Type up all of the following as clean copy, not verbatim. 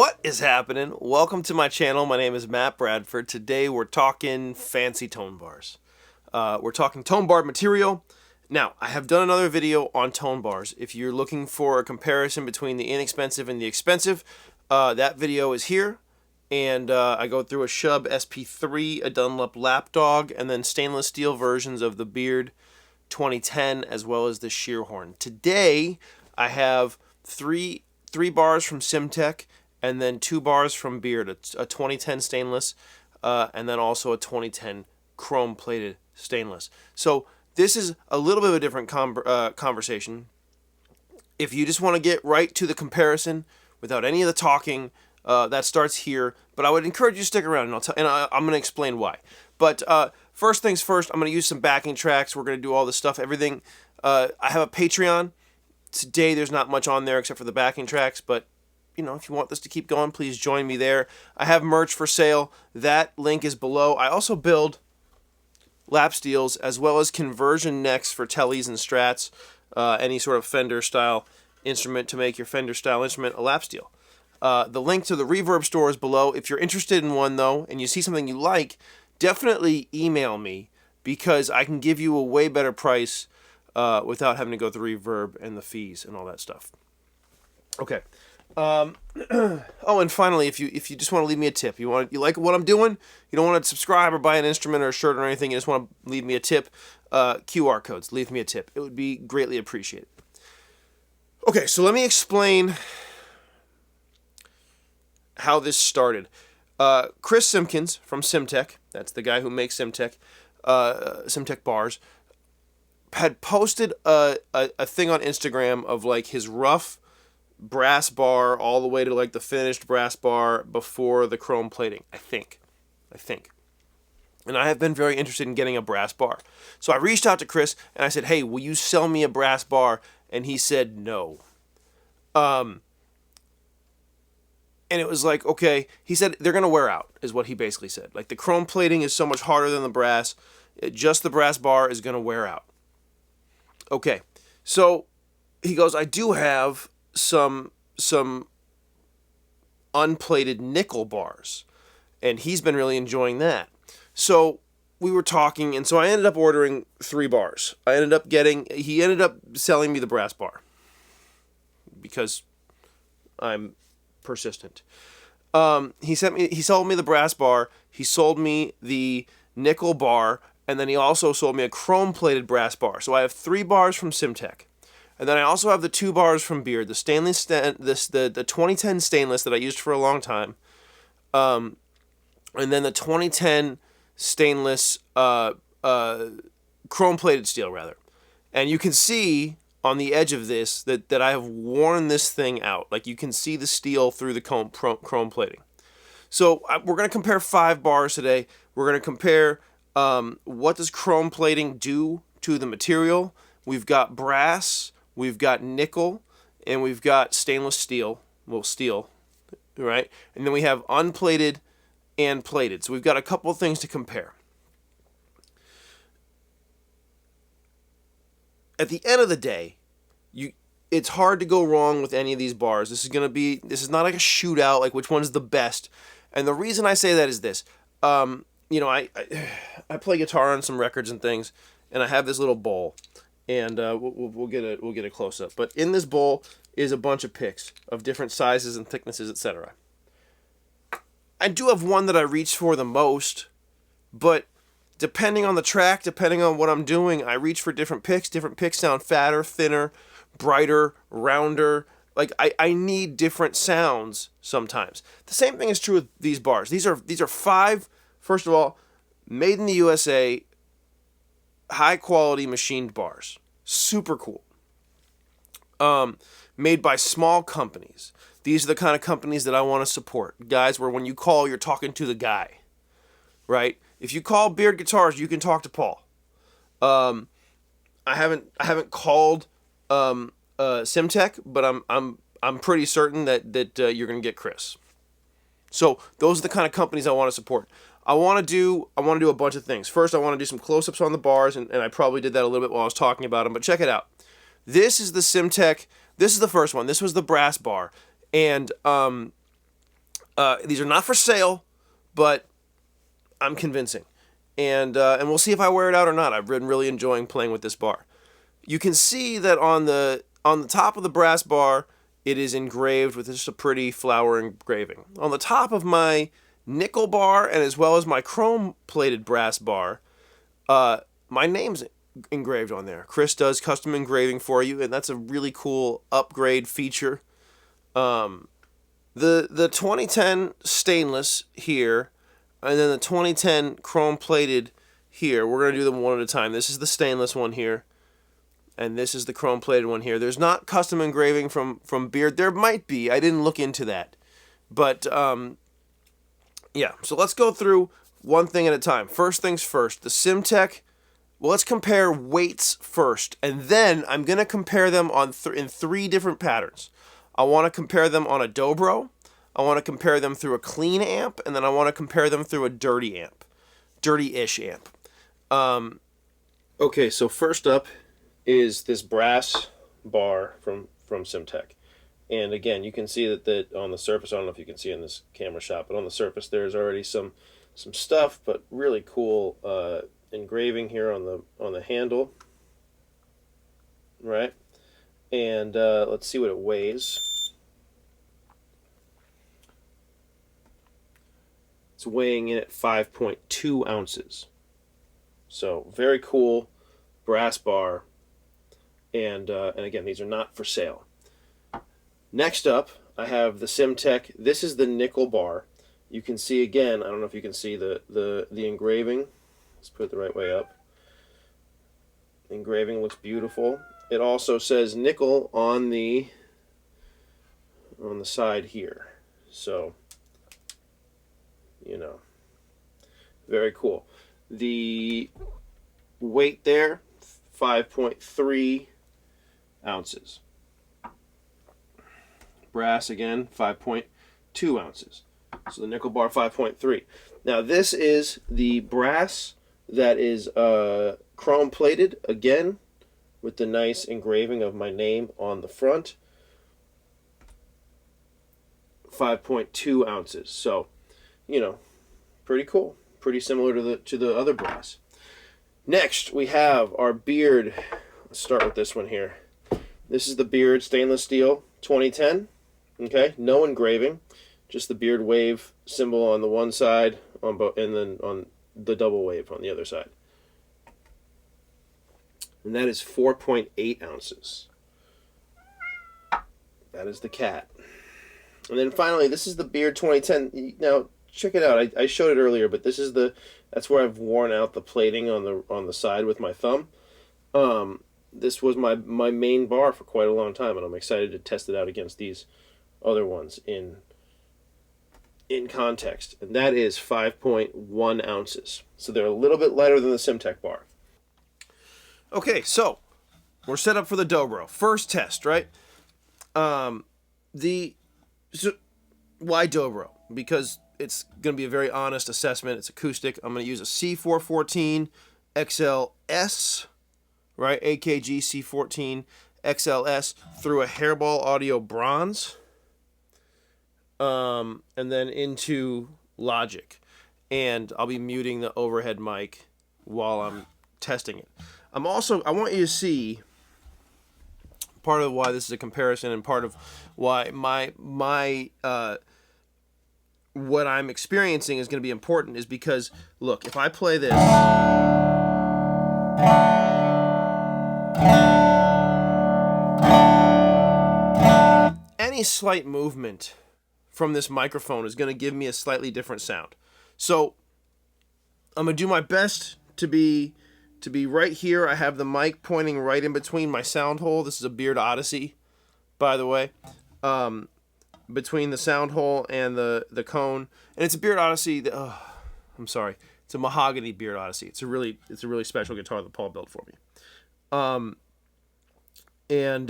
What is happening? Welcome to my channel. My name is Matt Bradford. Today we're talking fancy tone bars. We're talking tone bar material. Now, I have done another video on tone bars. If you're looking for a comparison between the inexpensive and the expensive, that video is here. And I go through a Shub SP3, a Dunlop Lapdog, and then stainless steel versions of the Beard 2010 as well as the Shearhorn. Today, I have three bars from Simtech and then 2 bars from Beard, a 2010 stainless and then also a 2010 chrome plated stainless. So this is a little bit of a different conversation. If you just want to get right to the comparison without any of the talking, that starts here. But I would encourage you to stick around, and I'm going to explain why. But first things first, I'm going to use some backing tracks. We're going to do all this stuff, everything. I have a Patreon. Today there's not much on there except for the backing tracks, but you know, if you want this to keep going, please join me there. I have merch for sale. That link is below. I also build lap steels as well as conversion necks for tellies and strats, any sort of Fender style instrument to make your Fender style instrument a lap steel. The link to the reverb store is below. If you're interested in one though and you see something you like, definitely email me because I can give you a way better price without having to go through reverb and the fees and all that stuff. Okay. Oh, and finally, if you just want to leave me a tip, you like what I'm doing, you don't want to subscribe or buy an instrument or a shirt or anything, you just want to leave me a tip, QR codes, leave me a tip. It would be greatly appreciated. Okay, so let me explain how this started. Chris Simpkins from Simtech, that's the guy who makes Simtech bars, had posted a thing on Instagram of like his rough brass bar all the way to like the finished brass bar before the chrome plating, I think. And I have been very interested in getting a brass bar. So I reached out to Chris and I said, hey, will you sell me a brass bar? And he said no. And it was like, okay, he said they're going to wear out, is what he basically said. Like the chrome plating is so much harder than the brass. Just the brass bar is going to wear out. Okay, so he goes, I do have some unplated nickel bars, and he's been really enjoying that. So we were talking, and so I ended up ordering 3 bars. He ended up selling me the brass bar because I'm persistent. He sold me the brass bar, he sold me the nickel bar, and then he also sold me a chrome plated brass bar. So I have 3 bars from Simtech. And then I also have the 2 bars from Beard, the stainless, the 2010 stainless that I used for a long time, and then the 2010 stainless chrome-plated steel, rather. And you can see on the edge of this that I have worn this thing out. Like you can see the steel through the chrome plating. So we're going to compare 5 bars today. We're going to compare what does chrome plating do to the material. We've got brass, we've got nickel, and we've got stainless steel, well, steel, right? And then we have unplated and plated. So we've got a couple of things to compare. At the end of the day, it's hard to go wrong with any of these bars. This is not like a shootout, like which one's the best. And the reason I say that is this. You know, I play guitar on some records and things, and I have this little bowl. And we'll get a close up. But in this bowl is a bunch of picks of different sizes and thicknesses, etc. I do have one that I reach for the most, but depending on the track, depending on what I'm doing, I reach for different picks. Different picks sound fatter, thinner, brighter, rounder. Like I need different sounds sometimes. The same thing is true with these bars. These are 5, first of all, made in the USA, high quality machined bars. Super cool. Made by small companies. These are the kind of companies that I want to support. Guys where when you call, you're talking to the guy. Right? If you call Beard Guitars, you can talk to Paul. I haven't called Simtech, but I'm pretty certain that you're going to get Chris. So those are the kind of companies I want to support. I want to do a bunch of things. First, I want to do some close-ups on the bars, and I probably did that a little bit while I was talking about them, but check it out. This is the Simtech. This is the first one. This was the brass bar, and These are not for sale, but I'm convincing. And we'll see if I wear it out or not. I've been really enjoying playing with this bar. You can see that on the top of the brass bar, it is engraved with just a pretty flower engraving. On the top of my nickel bar, and as well as my chrome-plated brass bar, my name's engraved on there. Chris does custom engraving for you, and that's a really cool upgrade feature. The 2010 stainless here, and then the 2010 chrome-plated here. We're going to do them one at a time. This is the stainless one here, and this is the chrome-plated one here. There's not custom engraving from Beard. There might be. I didn't look into that. But, yeah. So let's go through one thing at a time. First things first. The Simtech. Well, let's compare weights first, and then I'm going to compare them on in 3 different patterns. I want to compare them on a Dobro. I want to compare them through a clean amp, and then I want to compare them through a dirty amp. Dirty-ish amp. Okay, so first up is this brass bar from Simtech. And again, you can see that on the surface, I don't know if you can see in this camera shot, but on the surface there's already some stuff, but really cool engraving here on the handle. Right? And let's see what it weighs. It's weighing in at 5.2 ounces. So very cool brass bar, and again, these are not for sale. Next up, I have the Simtech. This is the nickel bar. You can see again. I don't know if you can see the engraving. Let's put it the right way up. The engraving looks beautiful. It also says nickel on the side here. So, you know, very cool. The weight there, 5.3 ounces. Brass again, 5.2 ounces. So the nickel bar, 5.3. Now this is the brass that is chrome plated again with the nice engraving of my name on the front. 5.2 ounces. So, you know, pretty cool. Pretty similar to the other brass. Next, we have our Beard. Let's start with this one here. This is the Beard stainless steel 2010. Okay, no engraving, just the Beard wave symbol on the one side, and then on the double wave on the other side. And that is 4.8 ounces. That is the cat. And then finally, this is the Beard 2010. Now, check it out. I showed it earlier, but this is that's where I've worn out the plating on the side with my thumb. This was my main bar for quite a long time, and I'm excited to test it out against these other ones in context. And that is 5.1 ounces. So they're a little bit lighter than the Simtech bar. Okay, so we're set up for the Dobro. First test, right? Why Dobro? Because it's going to be a very honest assessment. It's acoustic. I'm going to use a C414 XLS, right? AKG C14 XLS through a Hairball Audio Bronze, and then into Logic. And I'll be muting the overhead mic while I'm testing it. I want you to see part of why this is a comparison, and part of why what I'm experiencing is going to be important, is because, look, if I play this, any slight movement from this microphone is going to give me a slightly different sound. So I'm going to do my best to be right here. I have the mic pointing right in between my sound hole. This is a Beard Odyssey, by the way. Between the sound hole and the cone, and it's a Beard Odyssey. I'm sorry, it's a mahogany Beard Odyssey. It's a really special guitar that Paul built for me. And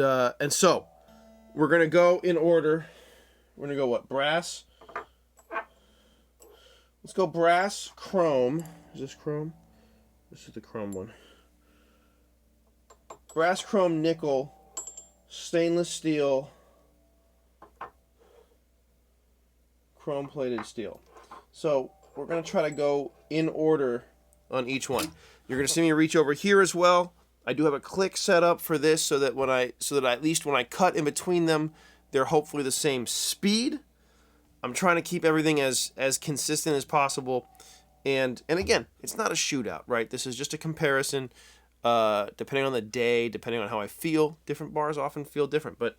so we're gonna go in order. We're gonna go what? Brass. Let's go brass, chrome. Is this chrome? This is the chrome one. Brass, chrome, nickel, stainless steel, chrome-plated steel. So we're going to try to go in order on each one. You're going to see me reach over here as well. I do have a click set up for this so that at least when I cut in between them, they're hopefully the same speed. I'm trying to keep everything as consistent as possible. And again, it's not a shootout, right? This is just a comparison. Depending on the day, depending on how I feel, different bars often feel different. But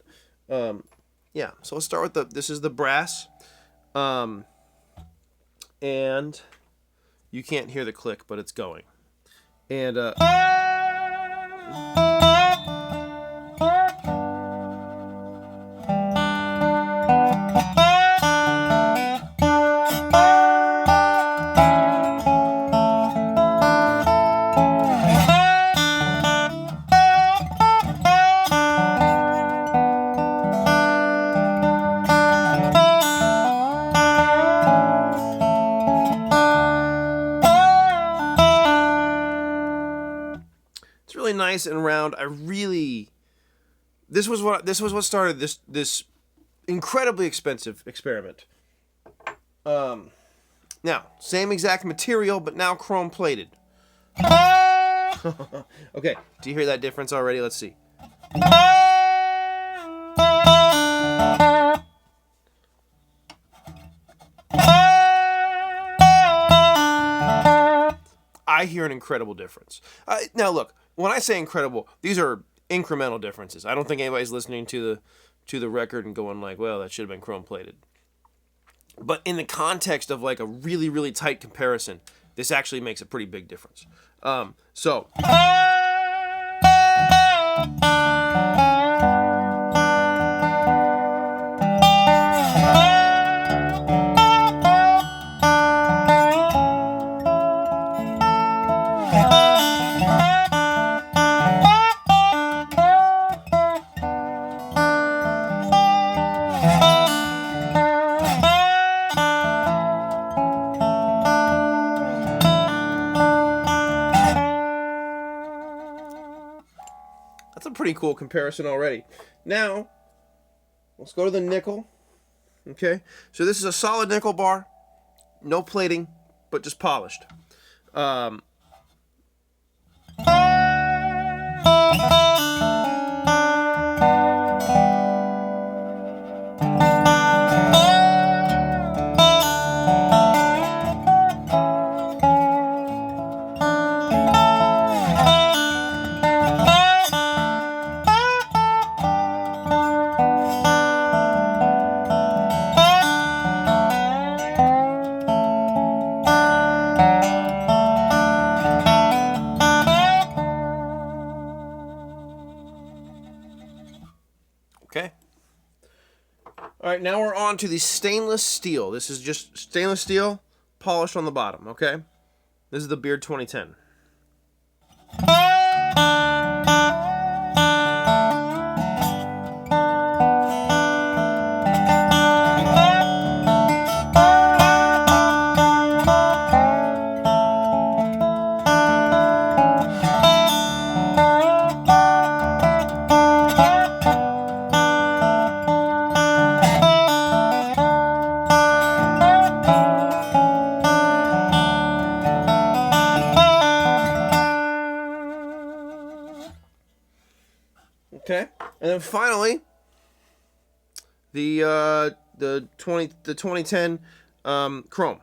yeah, so let's start with this is the brass. And you can't hear the click, but it's going. And it's really nice and round. This was what started this incredibly expensive experiment. Now, same exact material, but now chrome plated. Okay, do you hear that difference already? Let's see. I hear an incredible difference. Now look, when I say incredible, these are incremental differences. I don't think anybody's listening to the record and going like, well, that should have been chrome plated. But in the context of like a really, really tight comparison, this actually makes a pretty big difference. So that's a pretty cool comparison already. Now, let's go to the nickel. Okay, so this is a solid nickel bar, no plating, but just polished. Okay. All right, now we're on to the stainless steel. This is just stainless steel polished on the bottom, okay? This is the Beard 2010. Okay, and then finally, the 2010 chrome.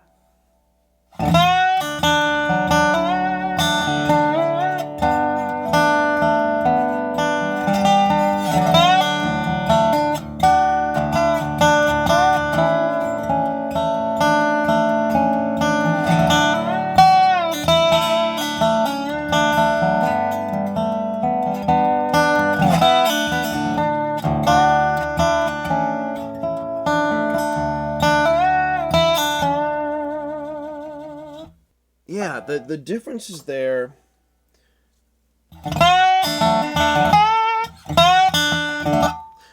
Yeah, the difference is there.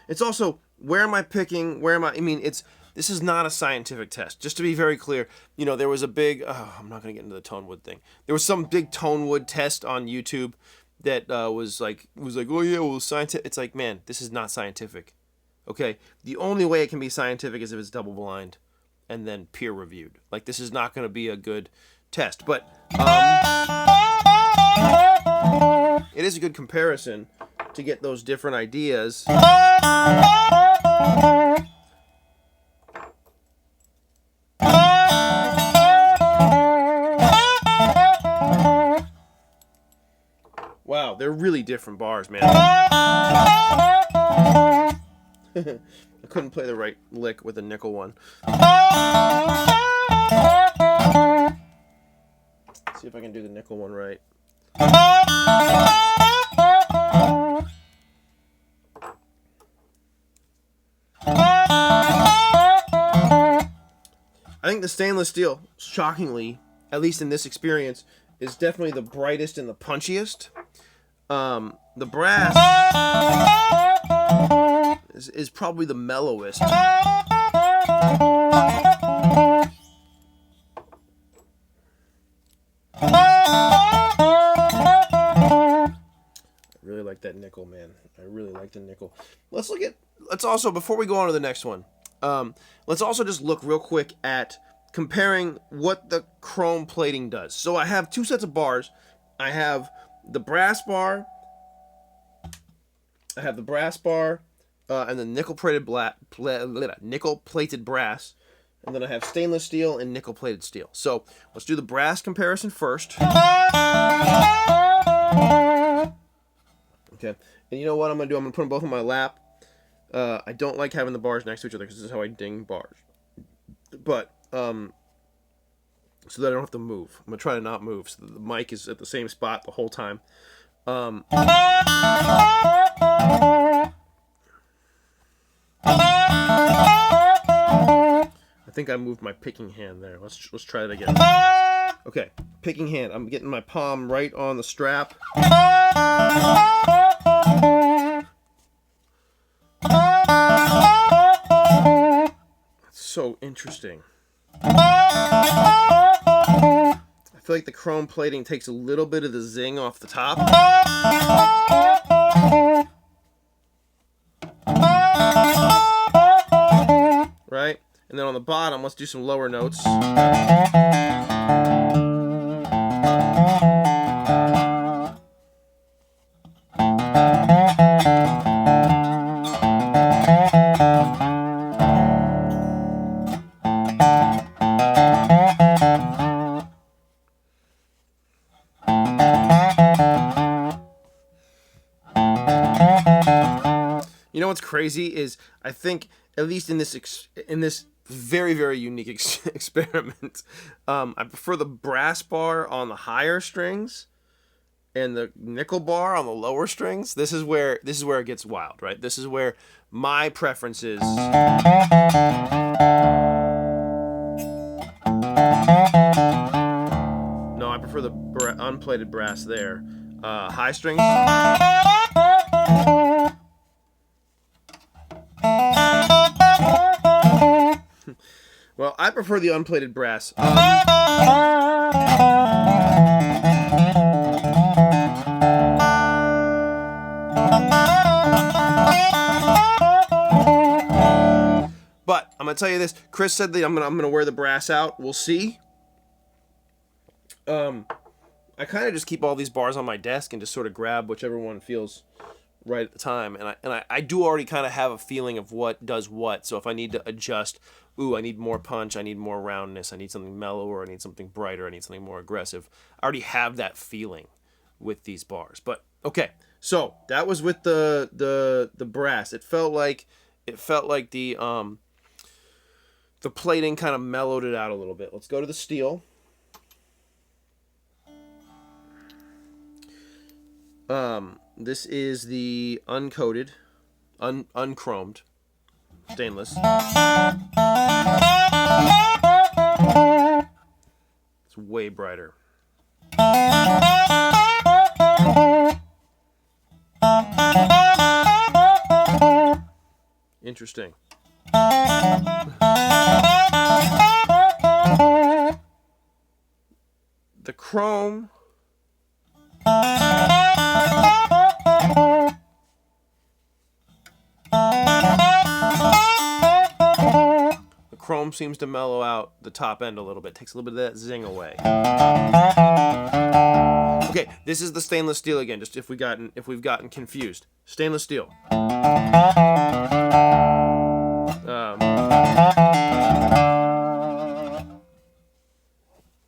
It's also, where am I picking? I mean, this is not a scientific test. Just to be very clear, you know, there was a big, I'm not going to get into the tone wood thing. There was some big tone wood test on YouTube that was like, oh yeah, well, scientific. It's like, man, this is not scientific. Okay, the only way it can be scientific is if it's double blind. and then peer reviewed. Like, this is not going to be a good test, but it is a good comparison to get those different ideas. Wow, they're really different bars, man. I couldn't play the right lick with the nickel one. Let's see if I can do the nickel one right. I think the stainless steel, shockingly, at least in this experience, is definitely the brightest and the punchiest. The brass is probably the mellowest. I really like that nickel, man. I really like the nickel. Let's also, before we go on to the next one, let's also just look real quick at comparing what the chrome plating does. So I have two sets of bars. I have the brass bar. And the nickel-plated brass. And then I have stainless steel and nickel-plated steel. So let's do the brass comparison first. Okay. And you know what I'm going to do? I'm going to put them both on my lap. I don't like having the bars next to each other because this is how I ding bars. But, so that I don't have to move. I'm going to try to not move so that the mic is at the same spot the whole time. I think I moved my picking hand there. Let's try it again. Okay, picking hand. I'm getting my palm right on the strap. That's so interesting. I feel like the chrome plating takes a little bit of the zing off the top. Right? And then on the bottom, let's do some lower notes. You know what's crazy is I think, at least in this very, very unique experiment, I prefer the brass bar on the higher strings and the nickel bar on the lower strings. This is where it gets wild, right? This is where my preference is. No, I prefer the unplated brass there. High strings. Well, I prefer the unplated brass. But I'm gonna tell you this. Chris said that I'm gonna wear the brass out. We'll see. I kind of just keep all these bars on my desk and just sort of grab whichever one feels right at the time. And I do already kind of have a feeling of what does what. So if I need to adjust, I need more punch, I need more roundness, I need something mellower, I need something brighter, I need something more aggressive. I already have that feeling with these bars. But okay, so that was with the brass. It felt like the plating kind of mellowed it out a little bit. Let's go to the steel. This is the uncoated, unchromed stainless. It's way brighter. Interesting. The chrome chrome seems to mellow out the top end a little bit. Takes a little bit of that zing away. Okay, this is the stainless steel again. Just if we've gotten confused. Stainless steel.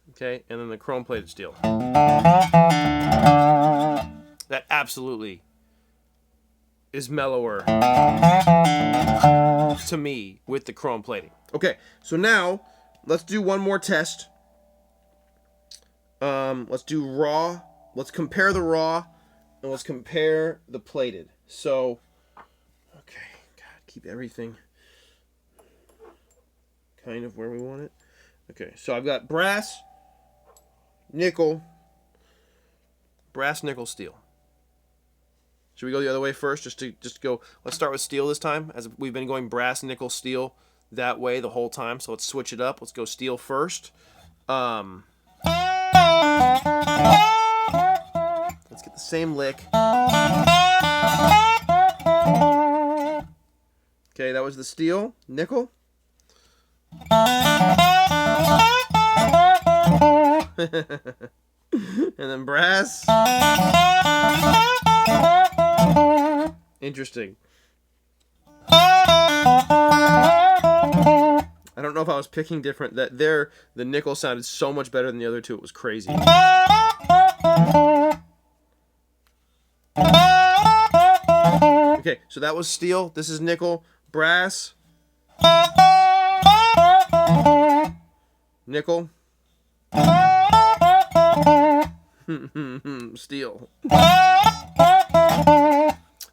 Okay, and then the chrome plated steel. That absolutely is mellower to me with the chrome plating. Okay, so now let's do one more test. Let's do raw. Let's compare the raw, and let's compare the plated. So, okay, God, keep everything kind of where we want it. Okay, so I've got brass, nickel, steel. Should we go the other way first? Just to go. Let's start with steel this time, as we've been going brass, nickel, steel that way the whole time. So let's switch it up. Let's go steel first. Let's get the same lick. Okay, that was the steel. Nickel. And then brass. Interesting. I don't know if I was picking different. The nickel sounded so much better than the other two. It was crazy. Okay, so that was steel. This is nickel. Brass. Nickel. Steel.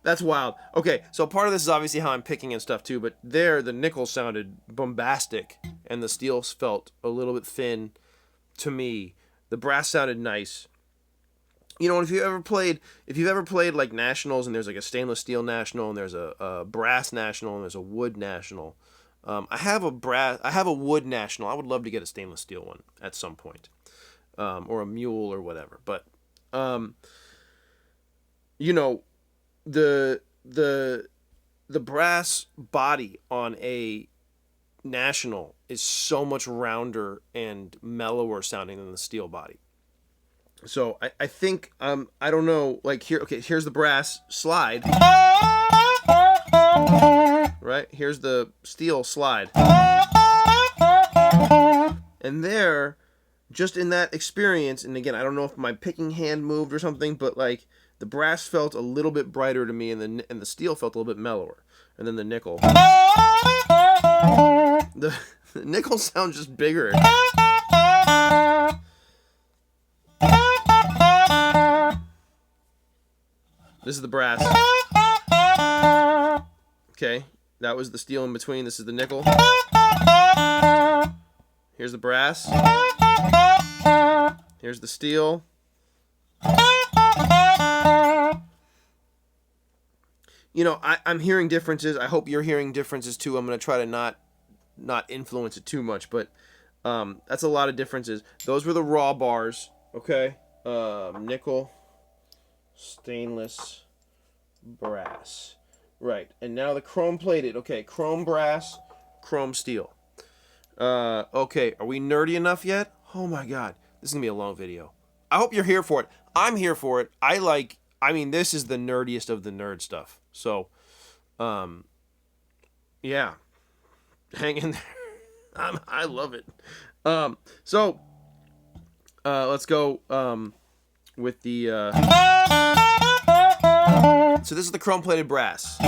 That's wild. Okay, so part of this is obviously how I'm picking and stuff too, but there the nickel sounded bombastic and the steel felt a little bit thin to me. The brass sounded nice. You know, if you've ever played like nationals, and there's like a stainless steel national, and there's a brass national, and there's a wood national. I have a wood national. I would love to get a stainless steel one at some point, or a mule or whatever. But you know, the brass body on a national is so much rounder and mellower sounding than the steel body. So I think I don't know, like here, okay, here's the brass slide. Right? Here's the steel slide. And there, just in that experience, and again, I don't know if my picking hand moved or something, but like the brass felt a little bit brighter to me, and the steel felt a little bit mellower. And then the nickel. The nickel sounds just bigger. This is the brass. Okay, that was the steel in between. This is the nickel. Here's the brass. Here's the steel. You know, I'm hearing differences. I hope you're hearing differences too. I'm going to try to not influence it too much, but that's a lot of differences. Those were the raw bars, okay? Nickel, stainless, brass. Right, and now the chrome plated. Okay, chrome brass, chrome steel. Okay, are we nerdy enough yet? Oh my god, this is going to be a long video. I hope you're here for it. I'm here for it. I mean, this is the nerdiest of the nerd stuff. So, yeah, hang in there. I love it. So, let's go with the. So this is the chrome plated brass.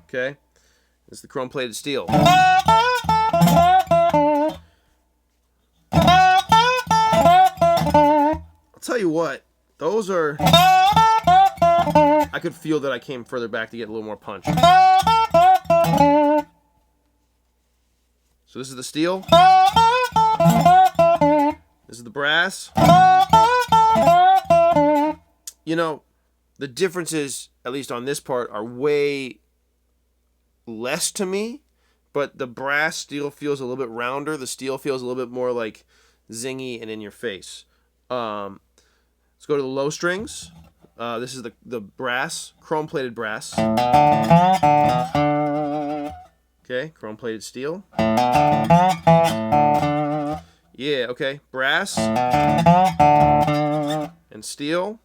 Okay, this is the chrome plated steel. I'll tell you what, those are. I could feel that I came further back to get a little more punch. So this is the steel. This is the brass. You know, the differences, at least on this part, are way less to me, but the brass steel feels a little bit rounder. The steel feels a little bit more like zingy and in your face. Let's go to the low strings. This is the brass, chrome plated brass. Okay. Okay, chrome-plated steel. Yeah, okay. Brass and steel.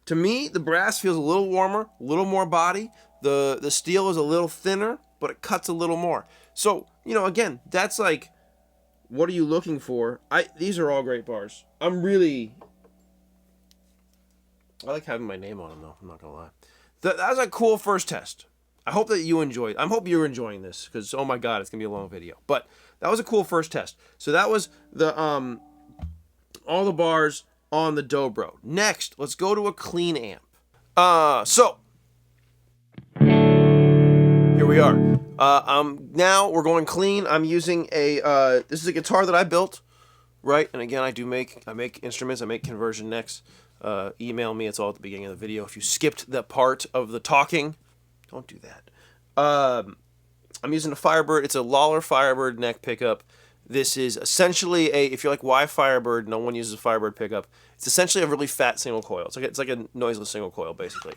To me, the brass feels a little warmer, a little more body. The steel is a little thinner, but it cuts a little more. So, you know, again, that's like, what are you looking for? These are all great bars. I like having my name on them, though. I'm not gonna lie. That was a cool first test. I hope that you enjoyed. I hope you're enjoying this, because oh my god, it's gonna be a long video. But that was a cool first test. So that was the all the bars on the Dobro. Next, let's go to a clean amp. So here we are. Now we're going clean. I'm using a this is a guitar that I built, right? And again, I make instruments. I make conversion necks. Email me. It's all at the beginning of the video. If you skipped that part of the talking, don't do that. I'm using a Firebird. It's a Lawler Firebird neck pickup. This is essentially if you're like, why Firebird? No one uses a Firebird pickup. It's essentially a really fat single coil. It's like a noiseless single coil, basically.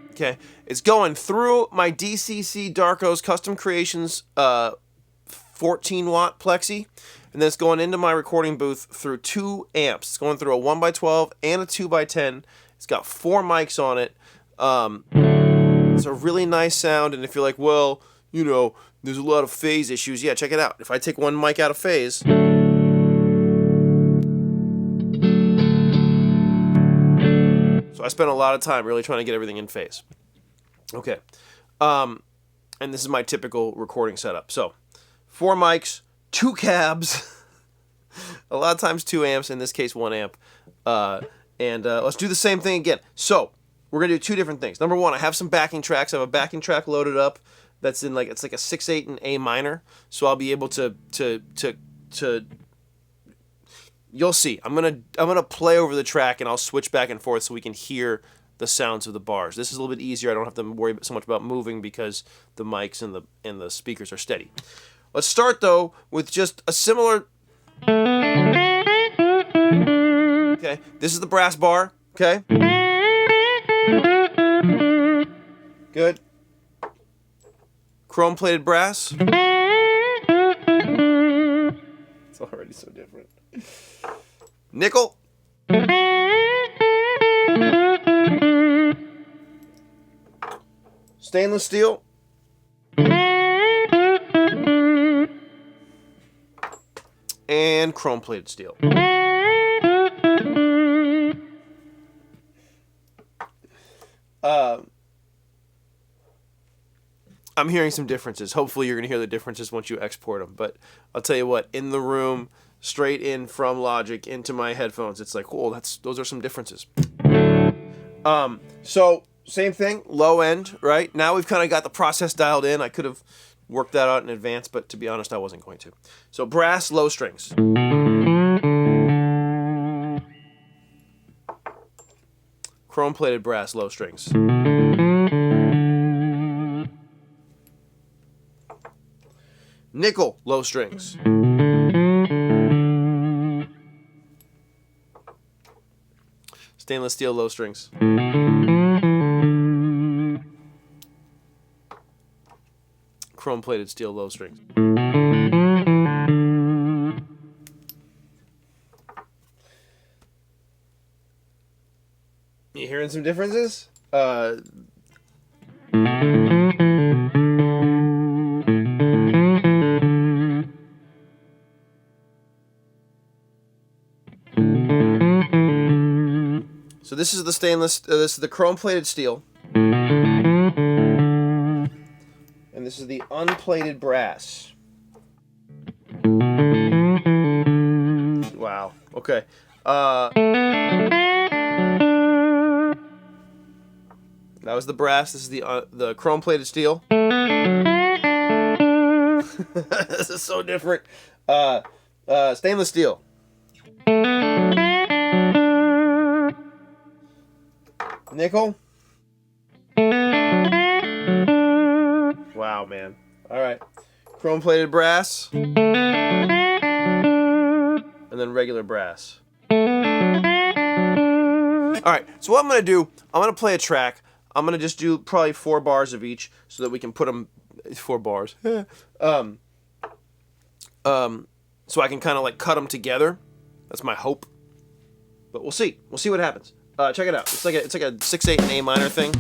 Okay, it's going through my DCC Darko's Custom Creations 14-watt plexi, and then it's going into my recording booth through 2 amps. It's going through a 1x12 and a 2x10. It's got 4 mics on it. It's a really nice sound, and if you're like, well, you know, there's a lot of phase issues, yeah, check it out. If I take one mic out of phase, so I spent a lot of time really trying to get everything in phase. Okay, and this is my typical recording setup. So 4 mics, 2 cabs, a lot of times 2 amps, in this case 1 amp, and let's do the same thing again. So we're gonna do 2 different things. Number 1, I have some backing tracks. I have a backing track loaded up that's in it's like a 6/8 in A minor, so I'll be able to you'll see. I'm gonna play over the track, and I'll switch back and forth so we can hear the sounds of the bars. This is a little bit easier. I don't have to worry so much about moving because the mics and the speakers are steady. Let's start though with just a similar. Okay, this is the brass bar. Okay. Good. Chrome-plated brass. It's already so different. Nickel. Stainless steel. And chrome-plated steel. I'm hearing some differences. Hopefully you're going to hear the differences once you export them. But I'll tell you what, in the room, straight in from Logic into my headphones, it's like, oh, those are some differences. So same thing, low end, right? Now we've kind of got the process dialed in. I could have worked that out in advance, but to be honest, I wasn't going to. So brass, low strings. Chrome-plated brass, low strings. Nickel, low strings. Stainless steel, low strings. Chrome-plated steel, low strings. You hearing some differences? So this is the stainless, this is the chrome-plated steel. And this is the unplated brass. Wow. Okay. That was the brass. This is the chrome-plated steel. This is so different. Stainless steel. Nickel. Wow, man. All right. Chrome-plated brass. And then regular brass. Alright, so what I'm going to do, I'm going to play a track. I'm going to just do probably 4 bars of each so that we can put them... 4 bars. So I can kind of like cut them together. That's my hope. But we'll see. We'll see what happens. Check it out. It's like a 6/8 and A minor thing.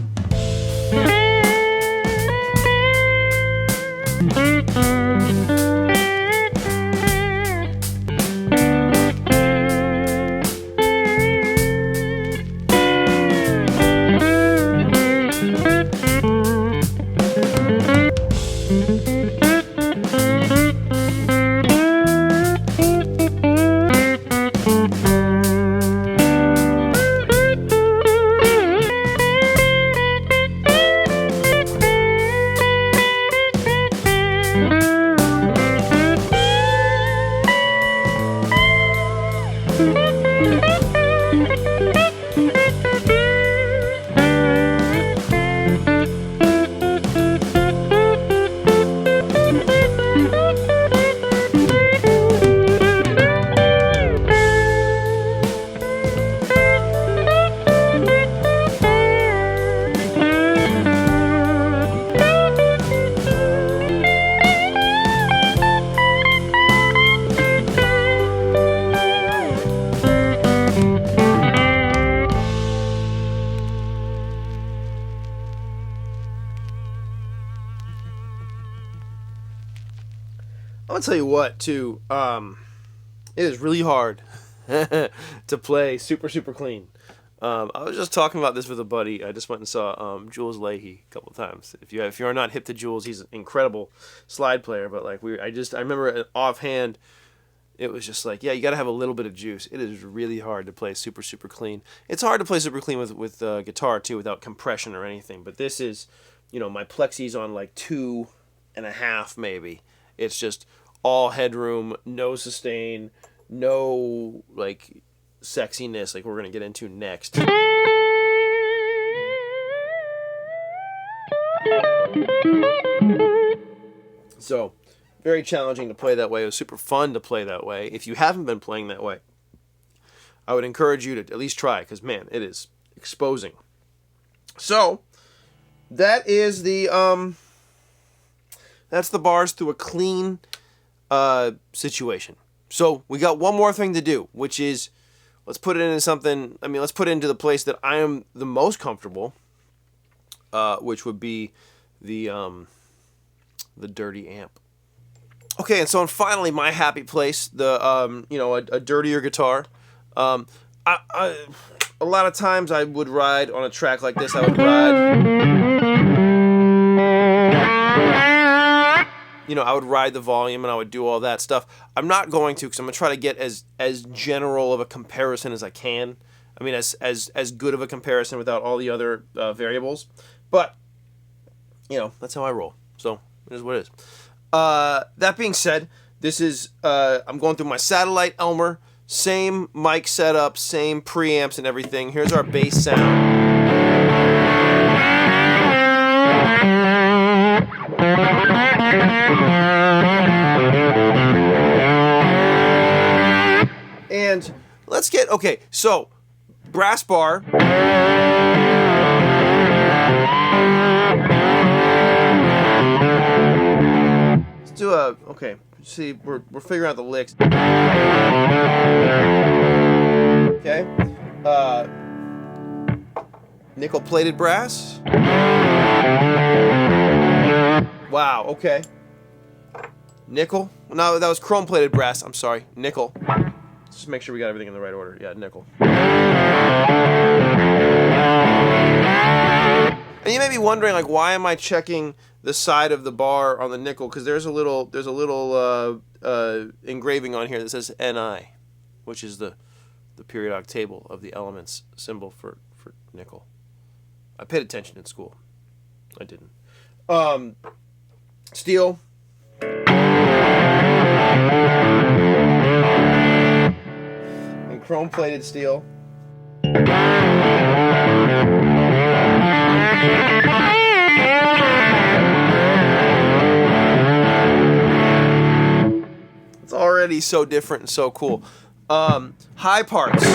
I'm gonna tell you what, too. It is really hard to play super clean. I was just talking about this with a buddy. I just went and saw Jules Leahy a couple of times. If you are not hip to Jules, he's an incredible slide player. But like I remember offhand, it was just like, yeah, you got to have a little bit of juice. It is really hard to play super clean. It's hard to play super clean with guitar too, without compression or anything. But this is, my plexi's on like 2.5 maybe. It's just all headroom, no sustain, no like sexiness like we're gonna get into next. So very challenging to play that way. It was super fun to play that way. If you haven't been playing that way, I would encourage you to at least try, because man, it is exposing. So that is that's the bars through a clean situation. So we got one more thing to do, which is let's put it into something. Let's put it into the place that I am the most comfortable, which would be the dirty amp. Okay, and so finally my happy place, a dirtier guitar. A lot of times I would ride on a track like this. I would ride the volume and I would do all that stuff. I'm not going to, because I'm going to try to get as general of a comparison as I can. As good of a comparison without all the other variables. But, that's how I roll. So, it is what it is. That being said, this is, I'm going through my satellite Elmer. Same mic setup, same preamps and everything. Here's our bass sound. And let's get, okay, so brass bar. Let's do okay, see, we're figuring out the licks. Okay, nickel-plated brass. Wow, okay. Nickel. No, that was chrome-plated brass. I'm sorry, nickel. Let's just make sure we got everything in the right order. Yeah, nickel. And you may be wondering, like, why am I checking the side of the bar on the nickel? Because there's a little engraving on here that says Ni, which is the periodic table of the elements symbol for nickel. I paid attention in school. I didn't. Steel. And chrome-plated steel. It's already so different and so cool. High parts.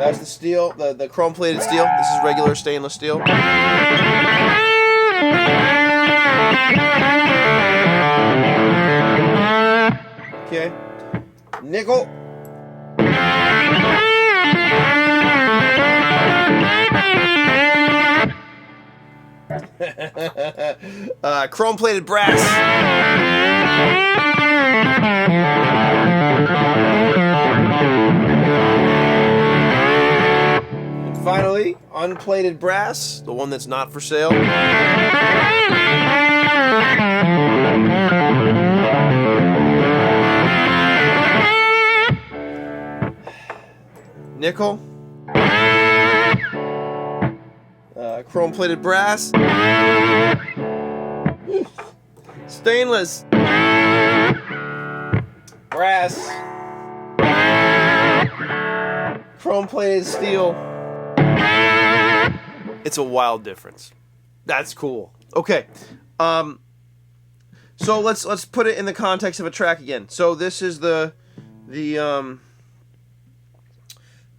That's the steel, the chrome-plated steel. This is regular stainless steel. Okay. Nickel. Chrome-plated brass. And finally, unplated brass, the one that's not for sale. Nickel. Chrome-plated brass. Stainless. Brass. Chrome-plated steel. It's a wild difference. That's cool. Okay. So let's put it in the context of a track again. So this is the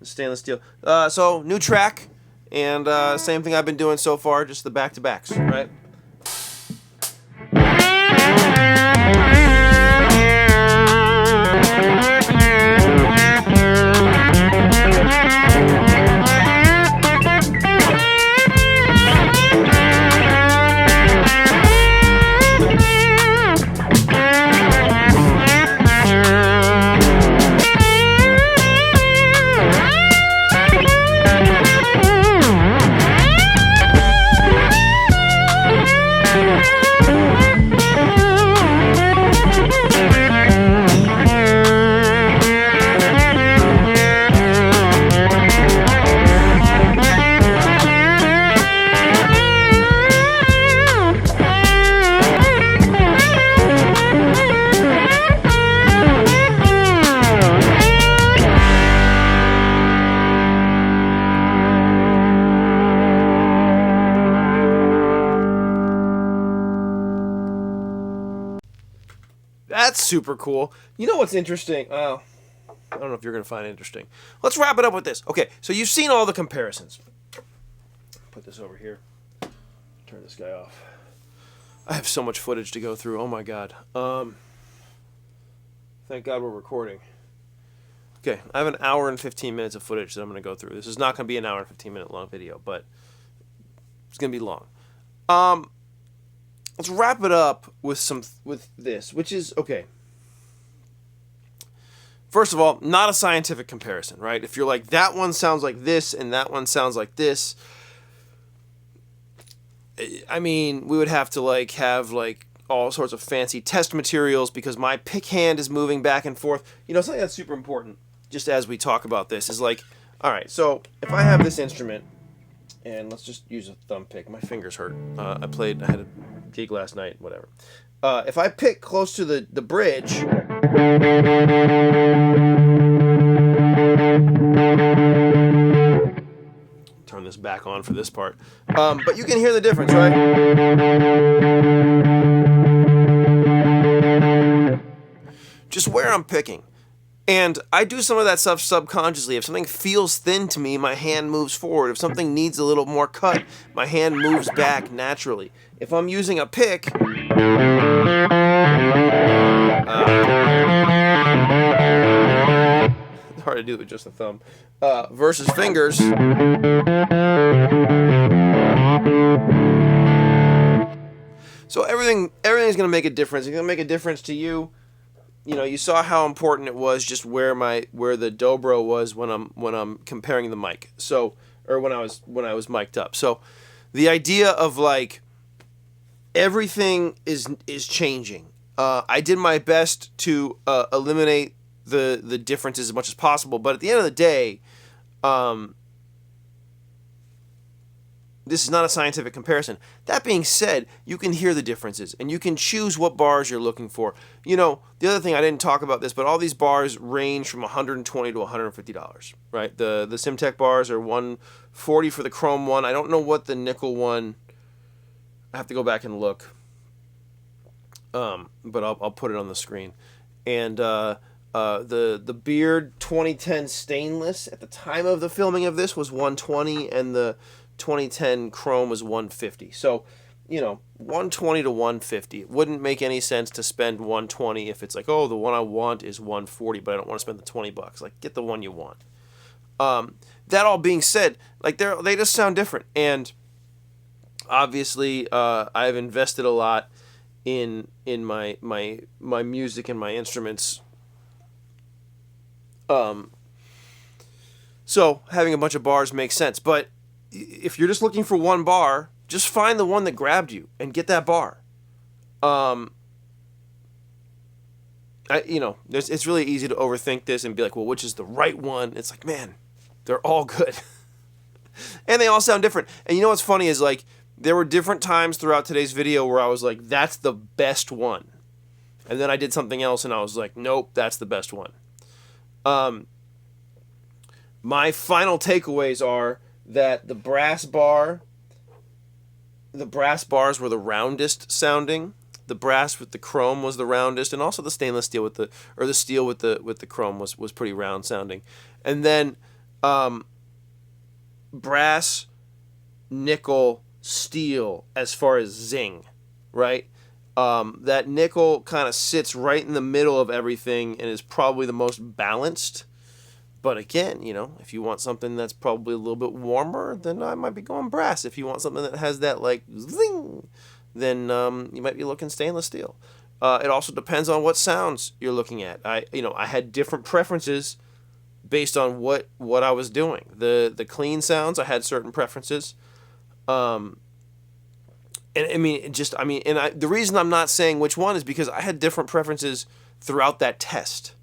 stainless steel. So new track, and same thing I've been doing so far, just the back-to-backs, right? That's super cool. You know what's interesting? I don't know if you're going to find it interesting. Let's wrap it up with this. Okay, so you've seen all the comparisons. Put this over here. Turn this guy off. I have so much footage to go through. Oh my God. Thank God we're recording. Okay, I have an hour and 15 minutes of footage that I'm going to go through. This is not going to be an hour and 15 minute long video, but it's going to be long. Let's wrap it up with this, which is, okay. First of all, not a scientific comparison, right? If you're like, that one sounds like this and that one sounds like this, I mean, we would have to have all sorts of fancy test materials because my pick hand is moving back and forth. You know, something that's super important, just as we talk about this, is all right, so if I have this instrument, and let's just use a thumb pick. My fingers hurt. I had a gig last night, whatever. If I pick close to the bridge, turn this back on for this part, but you can hear the difference, right? Just where I'm picking. And I do some of that stuff subconsciously. If something feels thin to me, my hand moves forward. If something needs a little more cut, my hand moves back naturally. If I'm using a pick, it's hard to do with just a thumb, versus fingers. So everything's going to make a difference. It's going to make a difference to you. You know, you saw how important it was just where the Dobro was when I'm comparing the mic. So, or when I was mic'd up. So, the idea of everything is changing. I did my best to eliminate the differences as much as possible, but at the end of the day, this is not a scientific comparison. That being said, you can hear the differences, and you can choose what bars you're looking for. You know, the other thing, I didn't talk about this, but all these bars range from $120 to $150, right? The Simtech bars are $140 for the chrome one. I don't know what the nickel one, I have to go back and look, but I'll put it on the screen. And The Beard 2010 stainless at the time of the filming of this was 120, and the 2010 chrome was 150. So, 120 to 150. It wouldn't make any sense to spend 120 if it's like, oh, the one I want is 140, but I don't want to spend the $20. Like, get the one you want. That all being said, like they just sound different, and obviously, I've invested a lot in my music and my instruments. So having a bunch of bars makes sense. But if you're just looking for one bar, just find the one that grabbed you and get that bar. It's really easy to overthink this and be like, well, which is the right one? It's like, man, they're all good. And they all sound different. And you know what's funny is, like, there were different times throughout today's video where I was like, that's the best one. And then I did something else and I was like, nope, that's the best one. My final takeaways are that the brass bars were the roundest sounding. The brass with the chrome was the roundest, and also the stainless steel with the steel with the chrome was pretty round sounding. And then brass, nickel, steel as far as zing, right? That nickel kind of sits right in the middle of everything and is probably the most balanced. But again, if you want something that's probably a little bit warmer, then I might be going brass. If you want something that has that, like, zing, then you might be looking stainless steel. It also depends on what sounds you're looking at. I had different preferences based on what I was doing. The clean sounds, I had certain preferences. The reason I'm not saying which one is because I had different preferences throughout that test.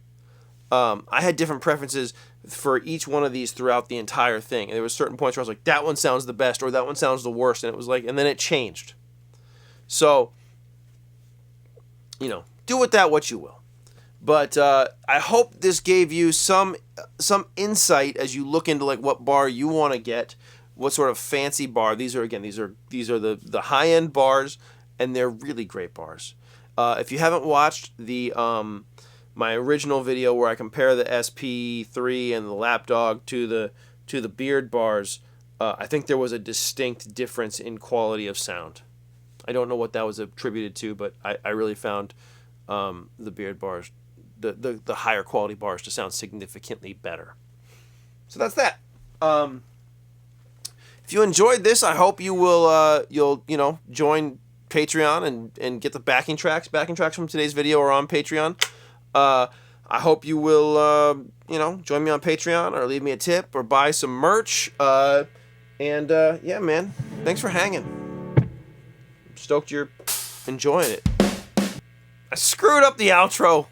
I had different preferences for each one of these throughout the entire thing. And there were certain points where I was like, that one sounds the best, or that one sounds the worst. And it was like, and then it changed. So, do with that what you will. But I hope this gave you some insight as you look into, like, what bar you want to get, what sort of fancy bar. These are the high-end bars, and they're really great bars. If you haven't watched the my original video where I compare the SP3 and the Lapdog to the Beard bars, I think there was a distinct difference in quality of sound. I don't know what that was attributed to, but I really found the Beard bars, the higher quality bars, to sound significantly better. So that's that. If you enjoyed this, I hope you will you'll join Patreon and get the backing tracks. Backing tracks from today's video are on Patreon. I hope you will join me on Patreon, or leave me a tip, or buy some merch. Yeah, man, thanks for hanging. I'm stoked you're enjoying it. I screwed up the outro.